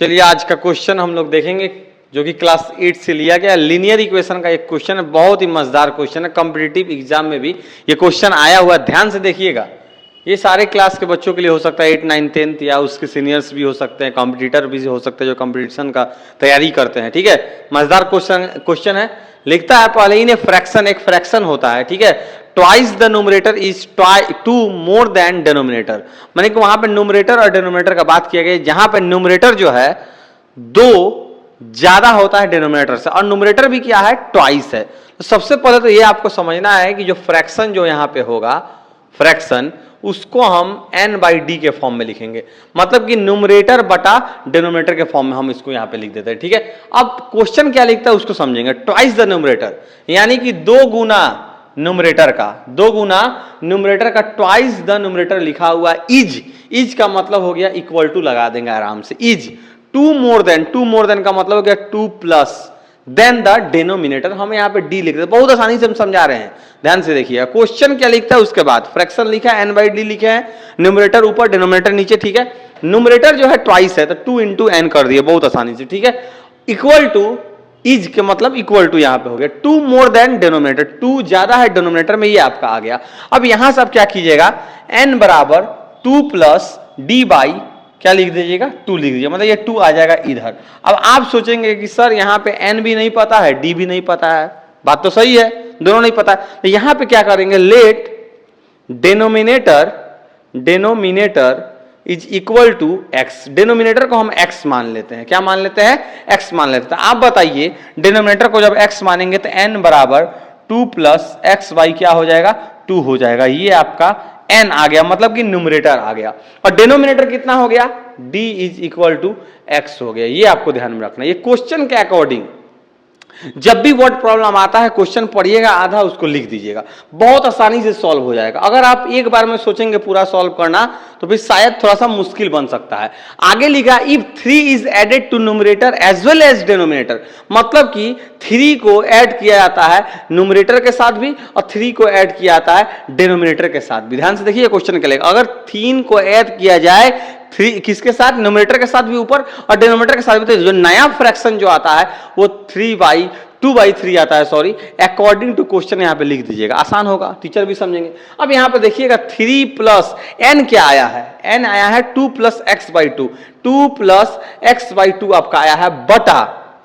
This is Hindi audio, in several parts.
चलिए आज का क्वेश्चन हम लोग देखेंगे जो कि क्लास 8 से लिया गया लीनियर इक्वेशन का एक क्वेश्चन है। बहुत ही मजेदार क्वेश्चन है, कॉम्पिटिटिव एग्जाम में भी ये क्वेश्चन आया हुआ है। ध्यान से देखिएगा, ये सारे क्लास के बच्चों के लिए हो सकता है, 8, 9, 10 या उसके सीनियर्स भी हो सकते हैं, कॉम्पिटिटर भी हो सकते हैं जो कॉम्पिटिशन का तैयारी करते हैं। ठीक है, मजेदार क्वेश्चन है। लिखता है पहले ही ने फ्रैक्शन, एक फ्रैक्शन होता है, ठीक है, twice the numerator is two more than denominator. माने कि वहां पे न्यूमरेटर और डिनोमिनेटर का बात किया गया, जहां पे न्यूमरेटर जो है दो ज्यादा होता है डिनोमिनेटर से और न्यूमरेटर भी क्या है, ट्वाइस है। तो सबसे पहले तो ये आपको समझना है कि जो फ्रैक्शन जो यहां पे होगा, फ्रैक्शन उसको हम n/d के फॉर्म में लिखेंगे, मतलब कि न्यूमरेटर बटा डिनोमिनेटर के फॉर्म में हम इसको यहां पे लिख देते हैं। ठीक है, अब क्वेश्चन क्या लिखता है उसको समझेंगे। ट्वाइस द न्यूमरेटर यानी कि दो गुना न्यूमरेटर का, दो गुना न्यूमरेटर का ट्वाइस द न्यूमरेटर लिखा हुआ इज का मतलब हो गया इक्वल टू, लगा देंगे आराम से, इज टू मोर देन का मतलब हो गया 2 प्लस देन द डिनोमिनेटर। हम यहाँ पे डी लिख रहे हैं, बहुत आसानी से हम समझा रहे हैं। ध्यान से देखिए क्वेश्चन क्या लिखता है, उसके बाद फ्रैक्शन लिखा है n/d लिखे हैं, न्यूमरेटर ऊपर डिनोमिनेटर नीचे। ठीक है, न्यूमरेटर जो है ट्वाइस है तो 2 इंटू एन कर दिए बहुत आसानी से। ठीक है, इक्वल टू इज के मतलब इक्वल टू यहां पे हो गया 2 मोर देन डिनोमिनेटर, 2 ज्यादा है डिनोमिनेटर में, ये आपका आ गया। अब यहां से आप क्या कीजिएगा, n बराबर 2 प्लस डी बाई क्या लिख दीजिएगा, 2 लिख दीजिए, मतलब ये 2 आ जाएगा इधर। अब आप सोचेंगे कि सर यहाँ पे n भी नहीं पता है, d भी नहीं पता है, बात तो सही है, दोनों नहीं पता है। तो यहां पे क्या करेंगे, let denominator is equal to x। Denominator को हम x मान लेते हैं, क्या मान लेते हैं, x मान लेते हैं। आप बताइए डिनोमिनेटर को जब x मानेंगे तो n बराबर 2 प्लस एक्स बाई क्या हो जाएगा, 2 हो जाएगा। ये आपका n आ गया, मतलब कि न्यूमरेटर आ गया। और डिनोमिनेटर कितना हो गया, d is equal to x हो गया। ये आपको ध्यान में रखना। ये क्वेश्चन के अकॉर्डिंग जब भी वर्ड प्रॉब्लम आता है, क्वेश्चन पढ़िएगा, आधा उसको लिख दीजिएगा, बहुत आसानी से सॉल्व हो जाएगा। अगर आप एक बार में सोचेंगे पूरा सॉल्व करना तो फिर शायद थोड़ा सा मुश्किल बन सकता है। आगे लिखा if 3 is added to numerator as well as denominator, मतलब कि 3 को ऐड किया जाता है न्यूमरेटर के साथ भी और 3 को ऐड किया जाता है डिनोमिनेटर के साथ भी। ध्यान से देखिए क्वेश्चन के लिए, अगर 3 को ऐड किया जाए 3 किसके साथ, न्यूमरेटर के साथ भी ऊपर और डिनोमिनेटर के साथ भी, तो जो नया फ्रैक्शन जो आता है वो 2/3 आता है, सॉरी, अकॉर्डिंग टू क्वेश्चन यहां पे लिख दीजिएगा, आसान होगा, टीचर भी समझेंगे। अब यहां पे देखिएगा 3 प्लस n क्या आया है, n आया है 2 प्लस x/2, 2 प्लस x/2 आपका आया है बटा,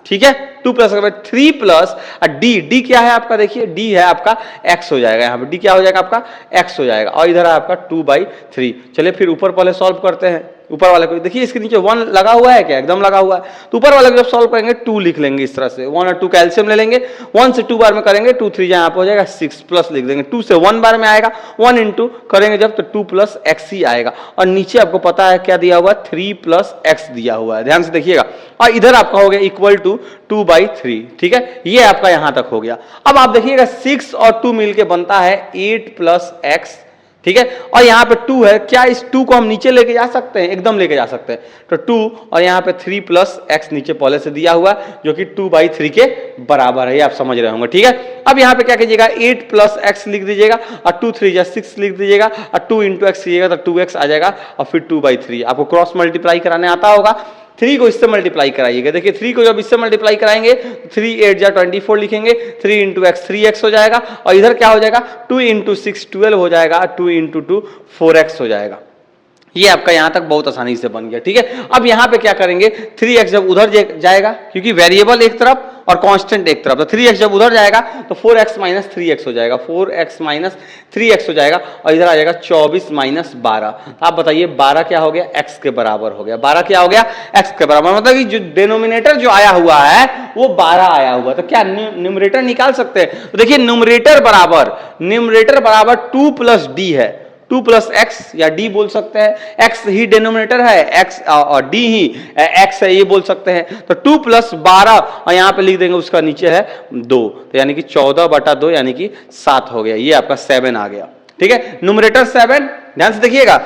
ठीक है, 2 प्लस 3 प्लस डी क्या है आपका, देखिए डी है आपका x हो जाएगा, यहाँ पे डी क्या हो जाएगा आपका x हो जाएगा, और इधर है आपका 2/3। चलिए फिर ऊपर पहले सॉल्व करते हैं। ऊपर वाले को देखिए, इसके नीचे 1 लगा हुआ है क्या, एकदम लगा हुआ है, तो ऊपर वाले को जब सॉल्व करेंगे 2 लिख लेंगे इस तरह से, 1 और 2 कैल्शियम ले लेंगे, 1 से 2 बार में करेंगे 2 3 यहाँ पे हो जाएगा 6 प्लस लिख देंगे, 2 से 1 बार में आएगा, 1 इंटू करेंगे जब तो 2 प्लस एक्स ही आएगा, और नीचे आपको पता है क्या दिया हुआ है, 3 प्लस एक्स दिया हुआ है। ध्यान से देखिएगा, और इधर आपका हो गया इक्वल टू 2/3। ठीक है, ये आपका यहां तक हो गया। अब आप देखिएगा 6 और 2 मिलके बनता है 8 प्लस एक्स, ठीक है, और यहां पे 2 है, क्या इस 2 को हम नीचे लेके जा सकते हैं, एकदम लेके जा सकते हैं, तो 2 और यहां पे 3 प्लस एक्स नीचे पहले से दिया हुआ जो कि 2/3 के बराबर है, ये आप समझ रहे होंगे। ठीक है, अब यहां पे क्या कीजिएगा, 8 प्लस एक्स लिख दीजिएगा और 2 3 6 लिख दीजिएगा और 2 इंटू एक्स कीजिएगा तो 2x आ जाएगा, और फिर 2/3। आपको क्रॉस मल्टीप्लाई कराने आता होगा, 3 को इससे मल्टीप्लाई कराइएगा, देखिए 3 को जब इससे मल्टीप्लाई कराएंगे 3 8 जा 24 लिखेंगे, 3 इंटू एक्स 3x हो जाएगा, और इधर क्या हो जाएगा 2 इंटू 6 12 हो जाएगा, 2 इंटू 2 4x हो जाएगा। ये आपका यहां तक बहुत आसानी से बन गया। ठीक है, अब यहां पे क्या करेंगे, 3x जब उधर जाएगा, क्योंकि वेरिएबल एक तरफ और कांस्टेंट एक तरफ, तो 3x जब उधर जाएगा तो 4x माइनस 3x हो जाएगा, 4x माइनस 3x हो जाएगा, और इधर आ जाएगा 24 माइनस 12। आप बताइए 12 क्या हो गया, x के बराबर हो गया। 12 क्या हो गया, x के बराबर, मतलब कि जो डिनोमिनेटर जो आया हुआ है वो 12 आया हुआ, तो क्या न्यूमरेटर निकाल सकते हैं। तो देखिए न्यूमरेटर बराबर 2 प्लस डी है, 2 प्लस एक्स या डी बोल सकते हैं, एक्स ही डिनोमिनेटर है, एक्स और डी ही एक्स है, ये बोल सकते हैं। तो 2 प्लस 12 और यहां पे लिख देंगे उसका नीचे है 2, तो यानी कि 14/2 यानी कि 7 हो गया, ये आपका 7 आ गया। ठीक है, न्यूमरेटर 7, ध्यान से देखिएगा,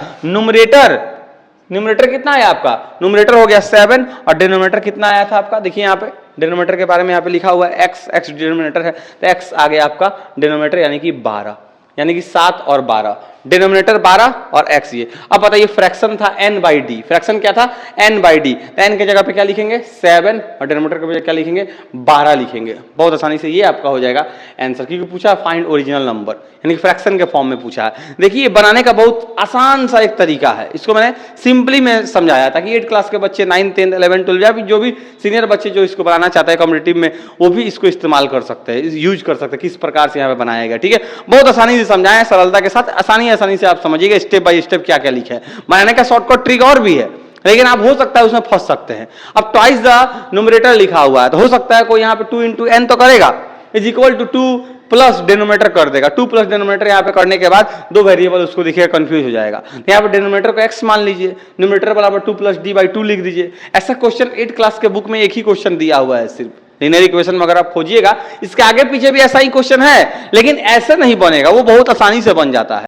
न्यूमरेटर कितना आया आपका, न्यूमरेटर हो गया 7 और डिनोमिनेटर कितना आया था आपका, देखिए यहाँ पे डिनोमिनेटर के बारे में यहाँ पे लिखा हुआ है x डिनोमिनेटर है, तो x आ गया आपका डिनोमिनेटर यानी कि 12, यानी कि 7 और 12। डिनोमिनेटर 12 और x ये। अब बताइए फ्रैक्शन था n बाई डी, फ्रैक्शन क्या था n बाई डी, तो n के जगह पे क्या लिखेंगे 7 और डिनोमिनेटर के जगह क्या लिखेंगे 12 लिखेंगे। बहुत आसानी से ये आपका हो जाएगा आंसर, क्योंकि पूछा फाइंड ओरिजिनल नंबर, यानी कि फ्रैक्शन के फॉर्म में पूछा है। देखिए बनाने का बहुत आसान सा एक तरीका है, इसको मैंने सिंपली में समझाया ताकि 8 क्लास के बच्चे 9, 10, 11, 12 या जो भी सीनियर बच्चे जो इसको बनाना चाहते हैं कॉम्पिटिटिव में वो भी इसको इस्तेमाल कर सकते हैं, यूज कर सकते हैं किस प्रकार से यहाँ पे बनाया गया। ठीक है, बहुत आसानी से समझाया, सरलता के साथ आसानी से आप समझिएगा स्टेप बाय स्टेप क्या क्या लिखा है। बनाने का शॉर्टकट ट्रिक और भी है, लेकिन आप हो सकता है उसमें फंस सकते हैं। अब ट्वाइस द न्यूमरेटर लिखा हुआ है तो हो सकता है कोई यहाँ पे 2 इंटू एन तो करेगा, is equal to 2 plus denominator कर देगा। 2 प्लस डिनोमिनेटर यहाँ पे करने के बाद दो वेरिएबल उसको देखिएगा कंफ्यूज हो जाएगा। यहाँ पे डिनोमिनेटर को x मान लीजिए, न्यूमरेटर बराबर 2 प्लस डी बाई 2 लिख दीजिए। ऐसा क्वेश्चन 8 क्लास के बुक में एक ही क्वेश्चन दिया हुआ है सिर्फ, लिनियर इक्वेशन में अगर आप खोजिएगा इसके आगे पीछे भी ऐसा ही क्वेश्चन है, लेकिन ऐसे नहीं बनेगा, वो बहुत आसानी से बन जाता है।